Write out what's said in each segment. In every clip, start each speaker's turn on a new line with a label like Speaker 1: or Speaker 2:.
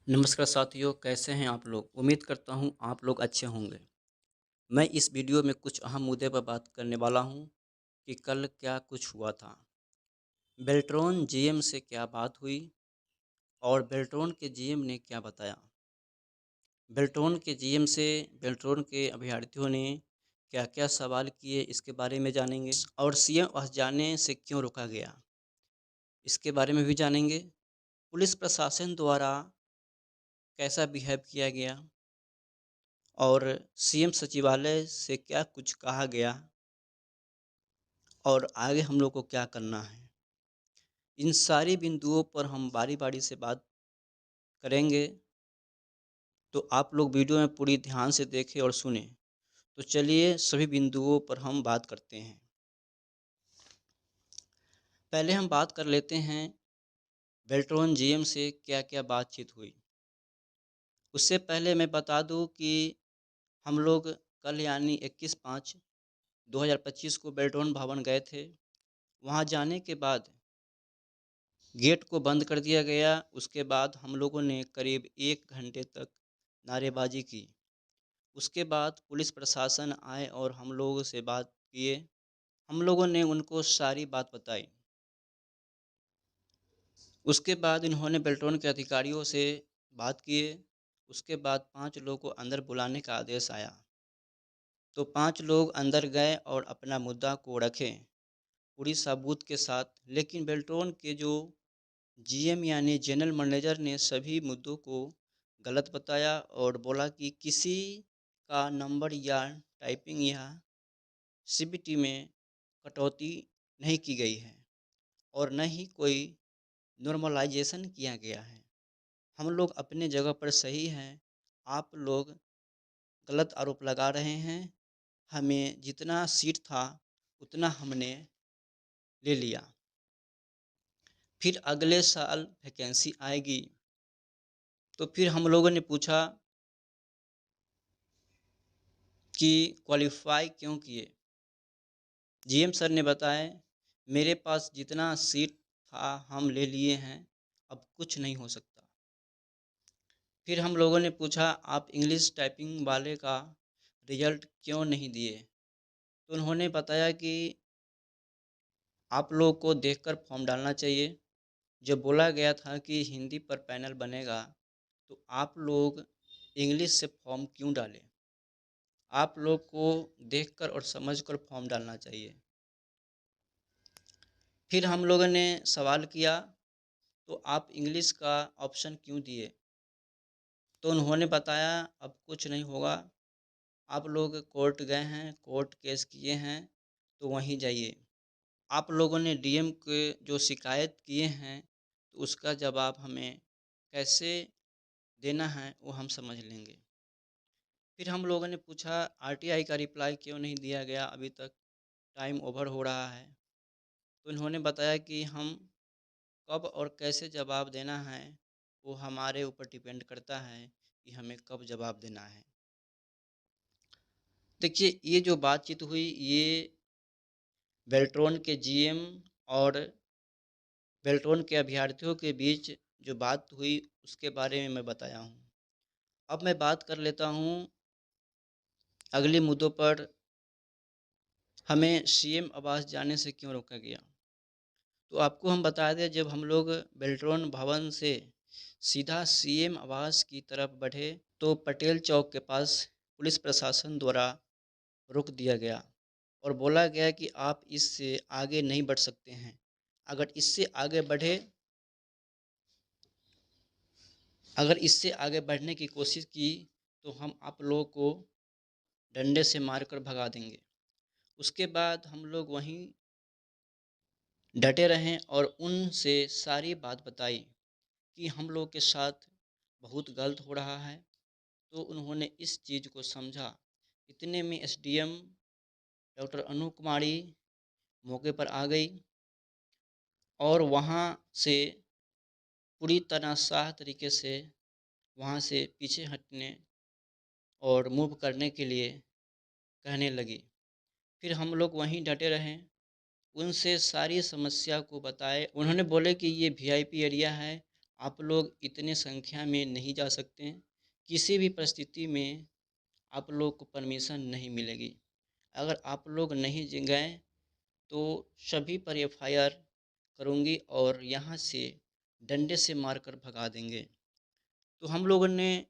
Speaker 1: नमस्कार साथियों, कैसे हैं आप लोग? उम्मीद करता हूँ आप लोग अच्छे होंगे। मैं इस वीडियो में कुछ अहम मुद्दे पर बात करने वाला हूँ कि कल क्या कुछ हुआ था। बेल्ट्रॉन जीएम से क्या बात हुई और बेल्ट्रॉन के जीएम ने क्या बताया। बेल्ट्रॉन के जीएम से बेल्ट्रॉन के अभ्यर्थियों ने क्या-क्या सवाल किए इसके बारे में जानेंगे और सीएम वहाँ जाने से क्यों रोका गया, इसके बारे में भी जानेंगे। पुलिस प्रशासन द्वारा कैसा बिहेव किया गया और सीएम सचिवालय से क्या कुछ कहा गया और आगे हम लोग को क्या करना है। इन सारी बिंदुओं पर हम बारी-बारी से बात करेंगे, तो आप लोग वीडियो में पूरी ध्यान से देखें और सुनें। तो चलिए सभी बिंदुओं पर हम बात करते हैं। पहले हम बात कर लेते हैं बेल्ट्रॉन जीएम से क्या-क्या बातचीत हुई। उससे पहले मैं बता दूं कि हम लोग कल यानी 21/5/2025 को बेल्ट्रॉन भवन गए थे। वहां जाने के बाद गेट को बंद कर दिया गया। उसके बाद हम लोगों ने करीब 1 घंटे तक नारेबाजी की। उसके बाद पुलिस प्रशासन आए और हम लोगों से बात किए। हम लोगों ने उनको सारी बात बताई। उसके बाद इन्होंने बेल्ट्रॉन के अधिकारियों से बात किए। उसके बाद 5 लोगों को अंदर बुलाने का आदेश आया। तो 5 लोग अंदर गए और अपना मुद्दा को रखे पूरी सबूत के साथ। लेकिन बेल्ट्रॉन के जो जीएम यानी जनरल मैनेजर ने सभी मुद्दों को गलत बताया और बोला कि किसी का नंबर या टाइपिंग या सीबीटी में कटौती नहीं की गई है और न ही कोई नॉर्मलाइजेशन किया गया है। हम लोग अपने जगह पर सही हैं, आप लोग गलत आरोप लगा रहे हैं। हमें जितना सीट था उतना हमने ले लिया। फिर अगले साल वैकेंसी आएगी। तो फिर हम लोगों ने पूछा कि क्वालिफ़ाई क्यों किए? जीएम सर ने बताया, मेरे पास जितना सीट था हम ले लिए हैं, अब कुछ नहीं हो सकता। फिर हम लोगों ने पूछा, आप इंग्लिश टाइपिंग वाले का रिज़ल्ट क्यों नहीं दिए? तो उन्होंने बताया कि आप लोगों को देखकर फॉर्म डालना चाहिए। जब बोला गया था कि हिंदी पर पैनल बनेगा, तो आप लोग इंग्लिश से फॉर्म क्यों डाले? आप लोग को देखकर और समझकर फॉर्म डालना चाहिए। फिर हम लोगों ने सवाल किया, तो आप इंग्लिश का ऑप्शन क्यों दिए? तो उन्होंने बताया, अब कुछ नहीं होगा, आप लोग कोर्ट गए हैं, कोर्ट केस किए हैं, तो वहीं जाइए। आप लोगों ने डीएम के जो शिकायत किए हैं, तो उसका जवाब हमें कैसे देना है, वो हम समझ लेंगे। फिर हम लोगों ने पूछा, आरटीआई का रिप्लाई क्यों नहीं दिया गया अभी तक? टाइम ओवर हो रहा है। तो उन्होंने बताया कि हम कब और कैसे जवाब देना है, वो हमारे ऊपर डिपेंड करता है कि हमें कब जवाब देना है। देखिए, ये जो बातचीत हुई, ये बेल्ट्रॉन के जीएम और बेल्ट्रॉन के अभ्यर्थियों के बीच जो बात हुई, उसके बारे में मैं बताया हूँ। अब मैं बात कर लेता हूँ अगले मुद्दों पर, हमें सीएम आवास जाने से क्यों रोका गया। तो आपको हम बता दें, जब हम लोग बेल्ट्रॉन भवन से सीधा सीएम आवास की तरफ बढ़े, तो पटेल चौक के पास पुलिस प्रशासन द्वारा रोक दिया गया और बोला गया कि आप इससे आगे नहीं बढ़ सकते हैं। अगर इससे आगे बढ़े अगर इससे आगे बढ़ने की कोशिश की, तो हम आप लोगों को डंडे से मारकर भगा देंगे। उसके बाद हम लोग वहीं डटे रहें और उनसे सारी बात बताई कि हम लोग के साथ बहुत गलत हो रहा है। तो उन्होंने इस चीज़ को समझा। इतने में एसडीएम डॉक्टर अनु कुमारी मौके पर आ गई और वहाँ से पूरी तनाशाह तरीके से वहाँ से पीछे हटने और मूव करने के लिए कहने लगी। फिर हम लोग वहीं डटे रहें, उनसे सारी समस्या को बताए। उन्होंने बोले कि ये वीआईपी एरिया है आप लोग इतने संख्या में नहीं जा सकते हैं, किसी भी परिस्थिति में आप लोग को परमिशन नहीं मिलेगी। अगर आप लोग नहीं गए तो सभी पर एफआईआर करूँगी और यहाँ से डंडे से मारकर भगा देंगे। तो हम लोगों ने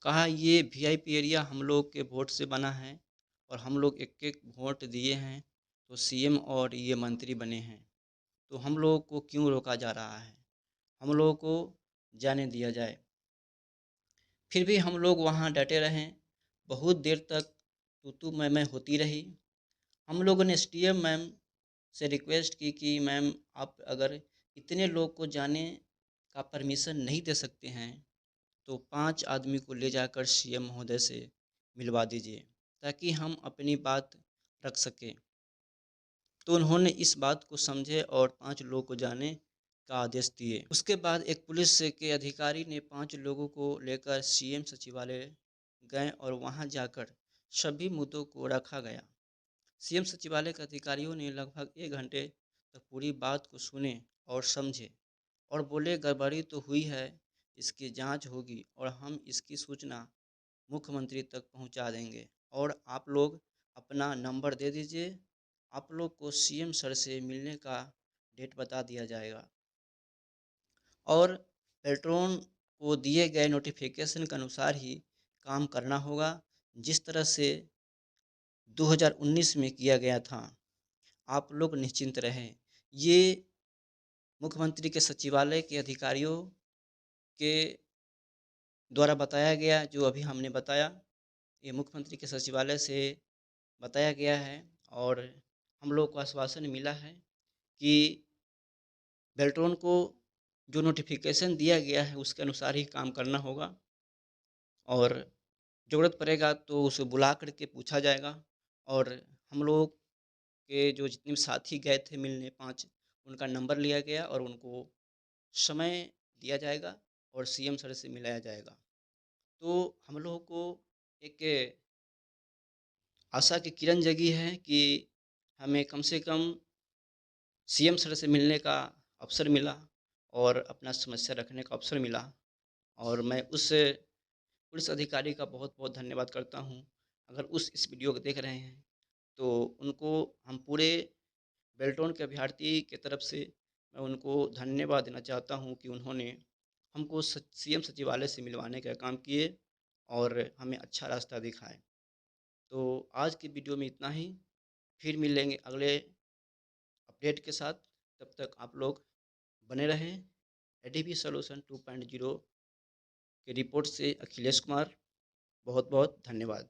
Speaker 1: कहा ये वीआईपी एरिया हम लोग के वोट से बना है और हम लोग एक-एक वोट दिए हैं, तो सीएम और ये मंत्री बने हैं, तो हम लोगों को क्यों रोका जा रहा है? हम लोगों को जाने दिया जाए। फिर भी हम लोग वहाँ डटे रहें, बहुत देर तक तू-तू मैं होती रही। हम लोगों ने एसडीएम मैम से रिक्वेस्ट की कि मैम आप अगर इतने लोग को जाने का परमिशन नहीं दे सकते हैं, तो 5 आदमी को ले जाकर सीएम महोदय से मिलवा दीजिए, ताकि हम अपनी बात रख सकें। तो उन्होंने इस बात को समझे और 5 लोगों को जाने का आदेश दिए। उसके बाद एक पुलिस के अधिकारी ने 5 लोगों को लेकर सीएम सचिवालय गए और वहां जाकर सभी मुद्दों को रखा गया। सीएम सचिवालय के अधिकारियों ने लगभग 1 घंटे तक पूरी बात को सुने और समझे और बोले गड़बड़ी तो हुई है, इसकी जांच होगी और हम इसकी सूचना मुख्यमंत्री तक पहुंचा देंगे और आप लोग अपना नंबर दे दीजिए, आप लोग को सीएम सर से मिलने का डेट बता दिया जाएगा और पेट्रोन को दिए गए नोटिफिकेशन के अनुसार ही काम करना होगा, जिस तरह से 2019 में किया गया था। आप लोग निश्चिंत रहें। ये मुख्यमंत्री के सचिवालय के अधिकारियों के द्वारा बताया गया, जो अभी हमने बताया, ये मुख्यमंत्री के सचिवालय से बताया गया है और हम लोग को आश्वासन मिला है कि बेल्ट्रॉन को जो नोटिफिकेशन दिया गया है उसके अनुसार ही काम करना होगा और ज़रूरत पड़ेगा तो उसे बुला कर के पूछा जाएगा और हम लोग के जो जितने भी साथी गए थे मिलने 5, उनका नंबर लिया गया और उनको समय दिया जाएगा और सीएम सर से मिलाया जाएगा। तो हम लोगों को एक आशा की किरण जगी है कि हमें कम से कम सीएम सर से मिलने का अवसर मिला और अपना समस्या रखने का अवसर मिला और मैं उस पुलिस अधिकारी का बहुत-बहुत धन्यवाद करता हूँ। अगर इस वीडियो को देख रहे हैं, तो उनको हम पूरे बेल्ट्रॉन के अभ्यर्थी की तरफ से मैं उनको धन्यवाद देना चाहता हूँ कि उन्होंने हमको सीएम सचिवालय से मिलवाने का काम किए और हमें अच्छा रास्ता दिखाए। तो आज की वीडियो में इतना ही, फिर मिलेंगे अगले अपडेट के साथ, तब तक आप लोग बने रहें। एडीबी सॉल्यूशन 2.0 की रिपोर्ट से अखिलेश कुमार, बहुत बहुत धन्यवाद।